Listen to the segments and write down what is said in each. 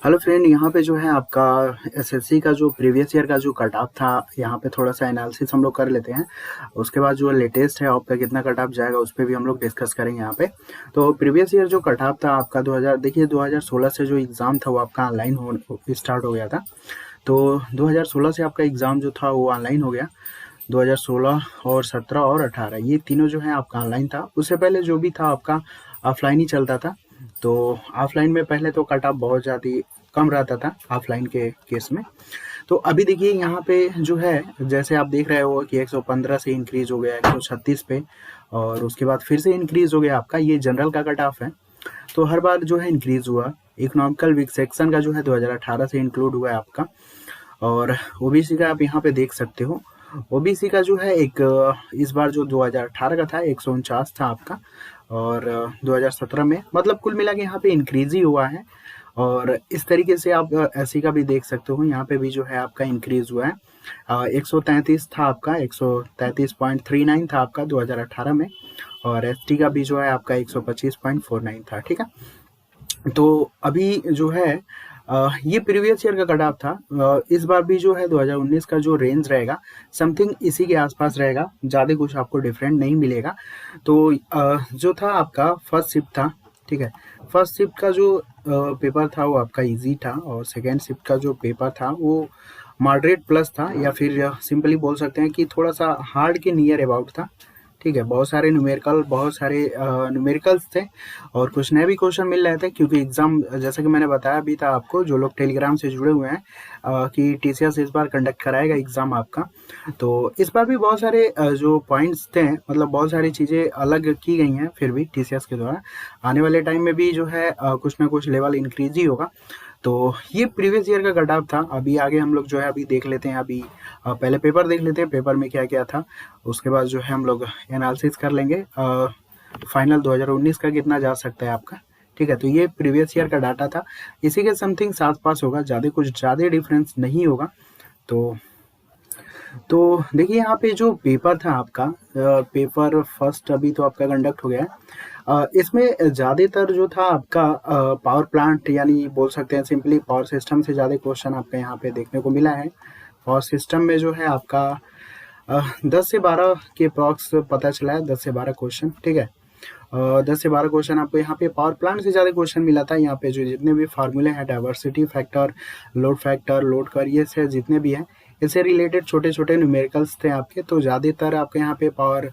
Hello friend, यहाँ पे जो है आपका एसएससी का जो प्रीवियस ईयर का जो कट ऑफ था, यहाँ पे थोड़ा सा एनालिसिस हम लोग कर लेते हैं। उसके बाद जो लेटेस्ट है आपका कितना कट ऑफ जाएगा उस पर भी हम लोग डिस्कस करेंगे यहाँ पे। तो प्रीवियस ईयर जो कट ऑफ था आपका 2000 देखिए 2016 से जो एग्ज़ाम था वो आपका ऑनलाइन हो स्टार्ट हो गया था। तो 2016 से आपका एग्ज़ाम जो था वो ऑनलाइन हो गया। 2016 और 17 और 18 ये तीनों जो है आपका ऑनलाइन था। उससे पहले जो भी था आपका ऑफलाइन ही चलता था। तो ऑफलाइन में पहले तो कट ऑफ बहुत ज़्यादा कम रहता था ऑफलाइन के केस में। तो अभी देखिए यहाँ पे जो है, जैसे आप देख रहे हो कि 115 से इंक्रीज हो गया 136 पे, और उसके बाद फिर से इंक्रीज हो गया आपका। ये जनरल का कट ऑफ है, तो हर बार जो है इंक्रीज हुआ। इकोनॉमिकल वीक सेक्शन का जो है 2018 से इंक्लूड हुआ है आपका। और ओबीसी का आप यहाँ पे देख सकते हो। ओबीसी का जो है एक इस बार जो 2018 का था 149 था आपका, और 2017 में मतलब कुल मिला के यहाँ पे इंक्रीज ही हुआ है। और इस तरीके से आप एससी का भी देख सकते हो, यहाँ पे भी जो है आपका इंक्रीज हुआ है। 133 था आपका, 133.39 था आपका 2018 में, और एसटी का भी जो है आपका 125.49 था। ठीक है, तो अभी जो है ये प्रीवियस ईयर का कट ऑफ था। इस बार भी जो है 2019 का जो रेंज रहेगा समथिंग इसी के आसपास रहेगा, ज़्यादा कुछ आपको डिफरेंट नहीं मिलेगा। तो जो था आपका फर्स्ट शिफ्ट था, ठीक है। फर्स्ट शिफ्ट का जो पेपर था वो आपका इजी था, और सेकेंड शिफ्ट का जो पेपर था वो मॉडरेट प्लस था, या फिर सिंपली बोल सकते हैं कि थोड़ा सा हार्ड के नियर अबाउट था। ठीक है, बहुत सारे न्यूमेरिकल्स थे, और कुछ नए भी क्वेश्चन मिल रहे थे, क्योंकि एग्जाम जैसा कि मैंने बताया भी था आपको, जो लोग टेलीग्राम से जुड़े हुए हैं, कि टीसीएस इस बार कंडक्ट कराएगा एग्जाम आपका। तो इस बार भी बहुत सारे जो पॉइंट्स थे, मतलब बहुत सारी चीज़ें अलग की गई हैं फिर भी टीसीएस के द्वारा। आने वाले टाइम में भी जो है कुछ ना कुछ लेवल इंक्रीज ही होगा। तो ये प्रीवियस ईयर का कट ऑफ था। अभी आगे हम लोग जो है अभी देख लेते हैं। अभी पहले पेपर देख लेते हैं, पेपर में क्या क्या था। उसके बाद जो है हम लोग एनालिसिस कर लेंगे फाइनल 2019 का कितना जा सकता है आपका। ठीक है, तो ये प्रीवियस ईयर का डाटा था, इसी के समथिंग साथ पास होगा, कुछ ज़्यादा डिफरेंस नहीं होगा। तो देखिए यहाँ पे जो पेपर था आपका, पेपर फर्स्ट अभी तो आपका कंडक्ट हो गया है। इसमें ज़्यादातर जो था आपका पावर प्लांट, यानी बोल सकते हैं सिंपली पावर सिस्टम से ज़्यादा क्वेश्चन आपका यहाँ पे देखने को मिला है। पावर सिस्टम में जो है आपका 10 से 12 के अप्रॉक्स पता चला है, 10 से 12 क्वेश्चन। ठीक है, 10 से 12 क्वेश्चन आपको यहाँ पे पावर प्लांट से ज़्यादा क्वेश्चन मिला था। यहाँ पे जो जितने भी फार्मूले हैं, डाइवर्सिटी फैक्टर, लोड कर, ये से जितने भी हैं, इससे रिलेटेड छोटे छोटे न्यूमेरिकल्स थे आपके। तो ज़्यादातर आपके यहाँ पे पावर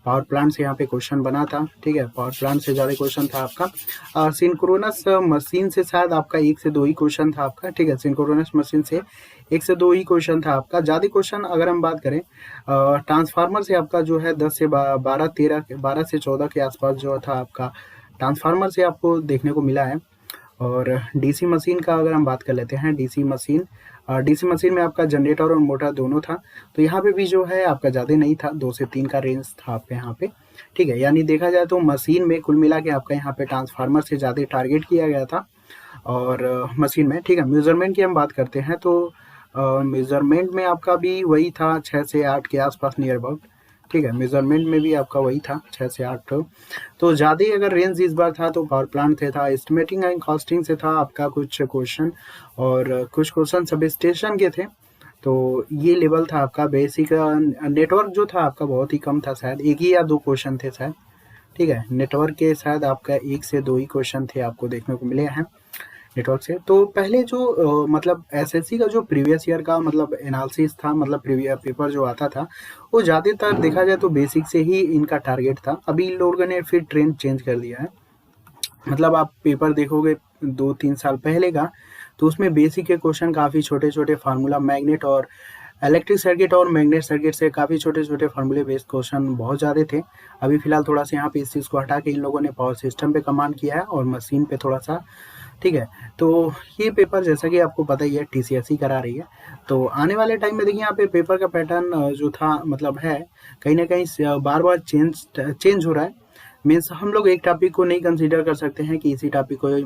प्लांट से यहाँ पे क्वेश्चन बना था। ठीक है, पावर प्लांट से ज़्यादा क्वेश्चन था आपका। सिंक्रोनस मशीन से शायद आपका 1 से 2 ही क्वेश्चन था आपका। ठीक है, सिंक्रोनस मशीन से 1 से 2 ही क्वेश्चन था आपका। ज़्यादा क्वेश्चन अगर हम बात करें ट्रांसफार्मर से, आपका जो है 10 से 12 से 14 के आसपास जो था आपका ट्रांसफार्मर से आपको देखने को मिला है। और डीसी मशीन का अगर हम बात कर लेते हैं, डीसी मशीन में आपका जनरेटर और मोटर दोनों था। तो यहाँ पे भी जो है आपका ज़्यादा नहीं था, 2 से 3 का रेंज था आपके यहाँ पे। ठीक है, यानी देखा जाए तो मशीन में कुल मिला के आपका यहाँ पे ट्रांसफार्मर से ज़्यादा टारगेट किया गया था। और मशीन में, ठीक है, मेजरमेंट की हम बात करते हैं तो मेजरमेंट में आपका भी वही था, 6 से 8 के आसपास नियर अबाउट। ठीक है, मेजरमेंट में भी आपका वही था, 6 से 8। तो ज़्यादा ही अगर रेंज इस बार था तो पावर प्लांट से था। एस्टिमेटिंग एंड कॉस्टिंग से था आपका कुछ क्वेश्चन, और कुछ क्वेश्चन सब स्टेशन के थे। तो ये लेवल था आपका। बेसिक नेटवर्क जो था आपका बहुत ही कम था, शायद 1 ही या 2 क्वेश्चन थे शायद। ठीक है, नेटवर्क के शायद आपका 1 से 2 ही क्वेश्चन थे आपको देखने को मिले हैं नेटवर्क से। तो पहले जो मतलब एसएससी का जो प्रीवियस ईयर का मतलब एनालिसिस था, मतलब प्रीवियस पेपर जो आता था, वो ज़्यादातर देखा जाए तो बेसिक से ही इनका टारगेट था। अभी इन लोगों ने फिर ट्रेंड चेंज कर दिया है। मतलब आप पेपर देखोगे 2-3 साल पहले का, तो उसमें बेसिक के क्वेश्चन काफ़ी छोटे छोटे फार्मूला, मैग्नेट और इलेक्ट्रिक सर्किट और मैग्नेट सर्किट से काफ़ी छोटे छोटे फार्मूले बेस्ड क्वेश्चन बहुत ज़्यादा थे। अभी फिलहाल थोड़ा सा यहाँ पे इस चीज़ को हटा के इन लोगों ने पावर सिस्टम पे कमांड किया है, और मशीन पे थोड़ा सा। ठीक है, तो ये पेपर जैसा कि आपको पता ही है टीसीएस ही करा रही है। तो आने वाले टाइम में देखिए यहाँ पे पेपर का पैटर्न जो था, मतलब है कहीं ना कहीं बार बार चेंज हो रहा है। मीन्स हम लोग एक टॉपिक को नहीं कंसीडर कर सकते हैं कि इसी टॉपिक को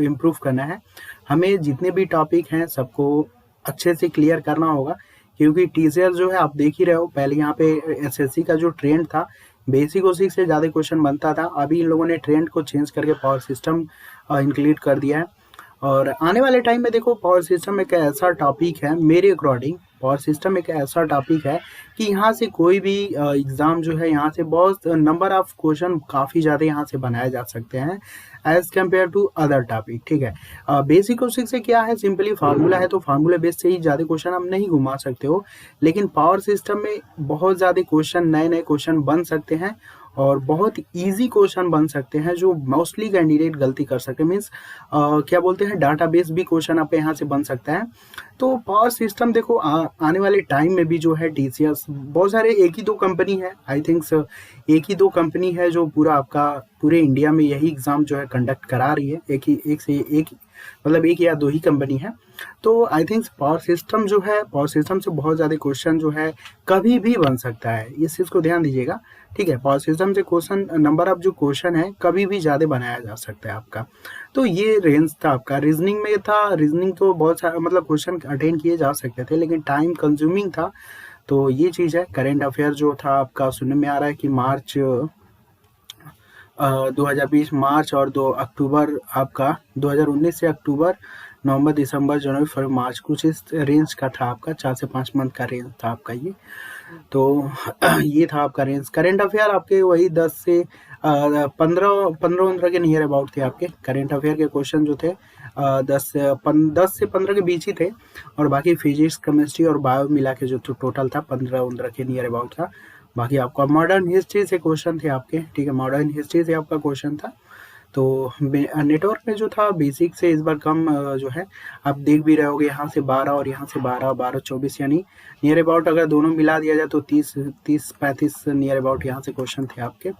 इम्प्रूव करना है। हमें जितने भी टॉपिक हैं सबको अच्छे से क्लियर करना होगा, क्योंकि टीसीएस जो है आप देख ही रहे हो, पहले यहाँ पे एसएससी का जो ट्रेंड था बेसिक उसी से ज़्यादा क्वेश्चन बनता था। अभी इन लोगों ने ट्रेंड को चेंज करके पावर सिस्टम इंक्लूड कर दिया है। और आने वाले टाइम में देखो पावर सिस्टम एक ऐसा टॉपिक है, मेरे अकॉर्डिंग पावर सिस्टम एक ऐसा टॉपिक है कि यहाँ से कोई भी एग्ज़ाम जो है, यहाँ से बहुत नंबर ऑफ क्वेश्चन काफ़ी ज़्यादा यहाँ से बनाए जा सकते हैं as compared to other topic, ठीक है। बेसिक क्वेश्चन से क्या है, सिंपली फार्मूला है तो फार्मूला बेस से ही ज़्यादा क्वेश्चन आप नहीं घुमा सकते हो, लेकिन पावर सिस्टम में बहुत ज़्यादा क्वेश्चन, नए नए क्वेश्चन बन सकते हैं और बहुत इजी क्वेश्चन बन सकते हैं जो मोस्टली कैंडिडेट गलती कर सकते हैं। मीन्स क्या बोलते हैं, डाटाबेस भी क्वेश्चन आप यहाँ से बन सकता है। तो पावर सिस्टम देखो आने वाले टाइम में भी जो है टीसीएस, बहुत सारे एक ही दो कंपनी है, आई थिंक्स एक ही दो कंपनी है जो पूरा आपका पूरे इंडिया में यही एग्ज़ाम जो है कंडक्ट करा रही है, एक से एक, मतलब एक या दो ही कंपनी है। तो आई थिंक पावर सिस्टम जो है, पावर सिस्टम से बहुत ज़्यादा क्वेश्चन जो है कभी भी बन सकता है, इस चीज़ को ध्यान दीजिएगा, ठीक है। पावर सिस्टम से क्वेश्चन, नंबर ऑफ जो क्वेश्चन है कभी भी ज़्यादा बनाया जा सकता है आपका। तो ये रेंज था आपका। रीजनिंग में था, रीजनिंग तो बहुत सारा मतलब क्वेश्चन अटेंड किए जा सकते थे, लेकिन टाइम कंज्यूमिंग था, तो ये चीज़ है। करेंट अफेयर जो था आपका, सुनने में आ रहा है कि मार्च 2020 मार्च और 2 अक्टूबर आपका, 2019 से अक्टूबर, नवंबर, दिसंबर, जनवरी, फरवरी, मार्च, कुछ इस रेंज का था आपका, 4 से 5 मंथ का रेंज था आपका ये। तो ये था आपका रेंज। करेंट अफेयर आपके वही 10 से 15 के नियर अबाउट थे आपके करेंट अफेयर के क्वेश्चन जो थे, 10 से 15 के बीच ही थे, और बाकी फिजिक्स, केमिस्ट्री और बायो मिला के जो टोटल था 15 के नियर अबाउट था। बाकी आपका मॉडर्न हिस्ट्री से क्वेश्चन थे आपके, ठीक है, मॉडर्न हिस्ट्री से आपका क्वेश्चन था। तो नेटवर्क में जो था बेसिक से इस बार कम जो है, आप देख भी रहे होगे, यहाँ से 12 और यहाँ से 12, 12, 24, यानी नियर अबाउट अगर दोनों मिला दिया जाए तो 30-35 नियर अबाउट यहाँ से क्वेश्चन थे आपके।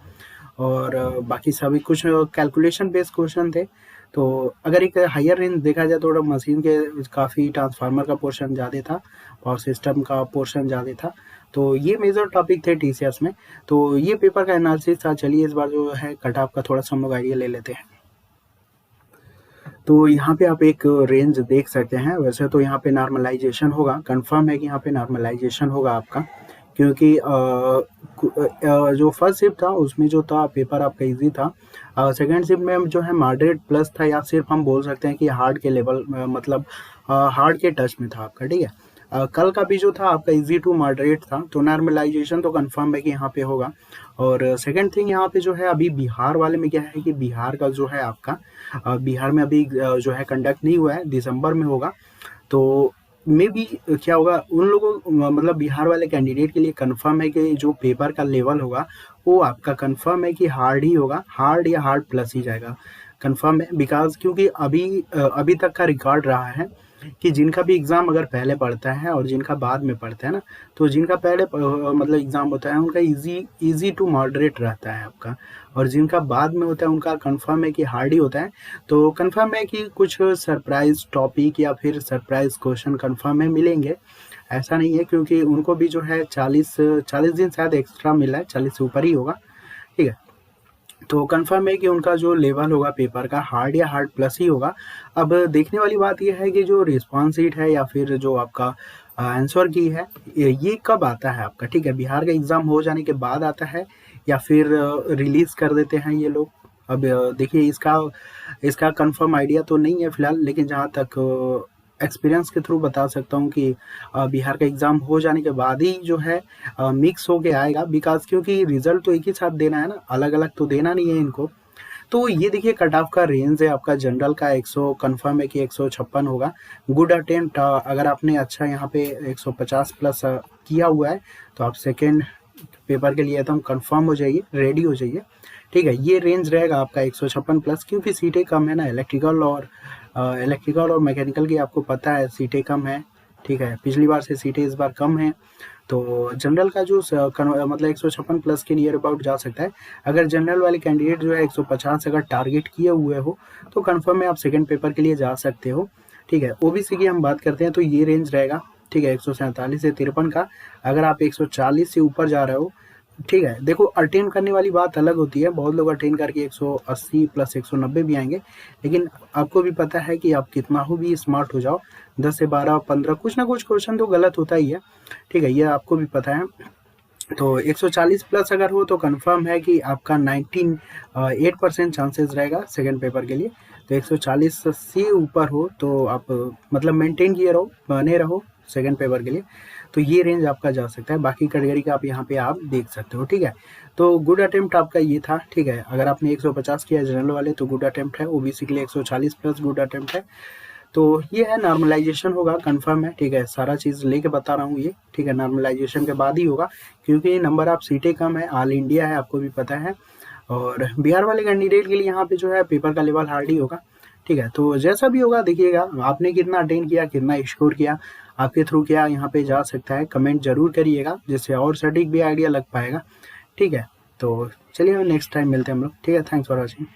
और बाकी सभी कुछ कैलकुलेशन बेस्ड क्वेश्चन थे। तो अगर एक हायर रेंज देखा जाए तो मशीन के काफ़ी ट्रांसफार्मर का पोर्शन ज़्यादा था और सिस्टम का पोर्शन ज़्यादा था। तो ये मेजर टॉपिक थे टीसीएस में। तो ये पेपर का एनालिसिस था। चलिए इस बार जो है कट ऑफ का थोड़ा सा हम लोग आइडिया ले लेते हैं। तो यहाँ पे आप एक रेंज देख सकते हैं। वैसे तो यहाँ पे नॉर्मलाइजेशन होगा, कंफर्म है कि यहाँ पे नॉर्मलाइजेशन होगा आपका, क्योंकि जो फर्स्ट शिफ्ट था उसमें जो था पेपर आपका इजी था। सेकंड शिफ्ट में जो है मॉडरेट प्लस था, या सिर्फ हम बोल सकते हैं कि हार्ड के लेवल, मतलब हार्ड के टच में था आपका, ठीक है। कल का भी जो था आपका इजी टू मॉडरेट था, तो नॉर्मलाइजेशन तो कंफर्म है कि यहाँ पे होगा। और सेकंड थिंग यहाँ पे जो है अभी बिहार वाले में क्या है कि बिहार का जो है आपका, बिहार में अभी जो है कंडक्ट नहीं हुआ है, दिसंबर में होगा। तो मे बी क्या होगा उन लोगों, मतलब बिहार वाले कैंडिडेट के लिए कंफर्म है कि जो पेपर का लेवल होगा वो आपका कंफर्म है कि हार्ड ही होगा, हार्ड या हार्ड प्लस ही जाएगा, कंफर्म है। बिकॉज क्योंकि अभी तक का रिकॉर्ड रहा है कि जिनका भी एग्ज़ाम अगर पहले पढ़ता है और जिनका बाद में पढ़ता है ना, तो जिनका पहले मतलब एग्ज़ाम होता है उनका इजी टू मॉडरेट रहता है आपका, और जिनका बाद में होता है उनका कंफर्म है कि हार्ड ही होता है। तो कंफर्म है कि कुछ सरप्राइज टॉपिक या फिर सरप्राइज क्वेश्चन कंफर्म है मिलेंगे, ऐसा नहीं है, क्योंकि उनको भी जो है 40 दिन शायद एक्स्ट्रा मिला है, 40 से ऊपर ही होगा, ठीक है। तो कंफर्म है कि उनका जो लेवल होगा पेपर का हार्ड या हार्ड प्लस ही होगा। अब देखने वाली बात यह है कि जो रिस्पॉन्स शीट है या फिर जो आपका आंसर की है, ये कब आता है आपका, ठीक है, बिहार का एग्ज़ाम हो जाने के बाद आता है या फिर रिलीज़ कर देते हैं ये लोग। अब देखिए इसका कंफर्म आइडिया तो नहीं है फिलहाल, लेकिन जहाँ तक एक्सपीरियंस के थ्रू बता सकता हूँ कि बिहार का एग्ज़ाम हो जाने के बाद ही जो है मिक्स होके आएगा, बिकॉज क्योंकि रिजल्ट तो एक ही साथ देना है ना, अलग अलग तो देना नहीं है इनको। तो ये देखिए कट ऑफ का रेंज है आपका, जनरल का 100 कंफर्म है कि 156 होगा। गुड अटेम्प्ट, अगर आपने अच्छा यहाँ पे 150 प्लस किया हुआ है तो आप सेकेंड पेपर के लिए एकदम कंफर्म हो जाइए, रेडी हो जाइए, ठीक है। ये रेंज रहेगा आपका 156 प्लस, क्योंकि सीटें कम है ना, इलेक्ट्रिकल और मैकेनिकल की आपको पता है सीटें कम है, ठीक है, पिछली बार से सीटें इस बार कम है। तो जनरल का जो मतलब 156 प्लस के नियर अबाउट जा सकता है। अगर जनरल वाले कैंडिडेट जो है 150 अगर टारगेट किए हुए हो तो कंफर्म है आप सेकंड पेपर के लिए जा सकते हो, ठीक है। ओबीसी की हम बात करते हैं तो ये रेंज रहेगा, ठीक है, 147 से 53 का। अगर आप 140 से ऊपर जा रहे हो, ठीक है, देखो अटेन करने वाली बात अलग होती है, बहुत लोग अटेन करके 180 प्लस 190 भी आएंगे, लेकिन आपको भी पता है कि आप कितना हो भी स्मार्ट हो जाओ, 10 से 12 15 कुछ ना कुछ क्वेश्चन तो गलत होता ही है, ठीक है, ये आपको भी पता है। तो 140 प्लस अगर हो तो कंफर्म है कि आपका 8% चांसेस रहेगा सेकंड पेपर के लिए। तो 140 से ऊपर हो तो आप मतलब मेंटेन किए रहो, बने रहो सेकंड पेपर के लिए, तो ये रेंज आपका जा सकता है। बाकी कैटेगरी का आप यहाँ पे आप देख सकते हो, ठीक है। तो गुड अटेम्प्ट आपका ये था, ठीक है। अगर आपने 150 किया जनरल वाले तो गुड अटेम्प्ट है, ओबीसी के लिए 140 प्लस गुड अटेम्प्ट है। तो ये है, नॉर्मलाइजेशन होगा, कंफर्म है, ठीक है। सारा चीज़ लेके बता रहा हूँ ये, ठीक है। नॉर्मलाइजेशन के बाद ही होगा, क्योंकि नंबर ऑफ सीटें कम है, ऑल इंडिया है, आपको भी पता है। और बिहार वाले कैंडिडेट के लिए यहाँ पे जो है पेपर का लेवल हार्ड ही होगा, ठीक है। तो जैसा भी होगा देखिएगा, आपने कितना अटेंड किया, कितना स्कोर किया, आपके थ्रू क्या यहाँ पे जा सकता है, कमेंट जरूर करिएगा, जिससे और सटीक भी आइडिया लग पाएगा, ठीक है। तो चलिए नेक्स्ट टाइम मिलते हैं हम लोग, ठीक है। Thanks for watching.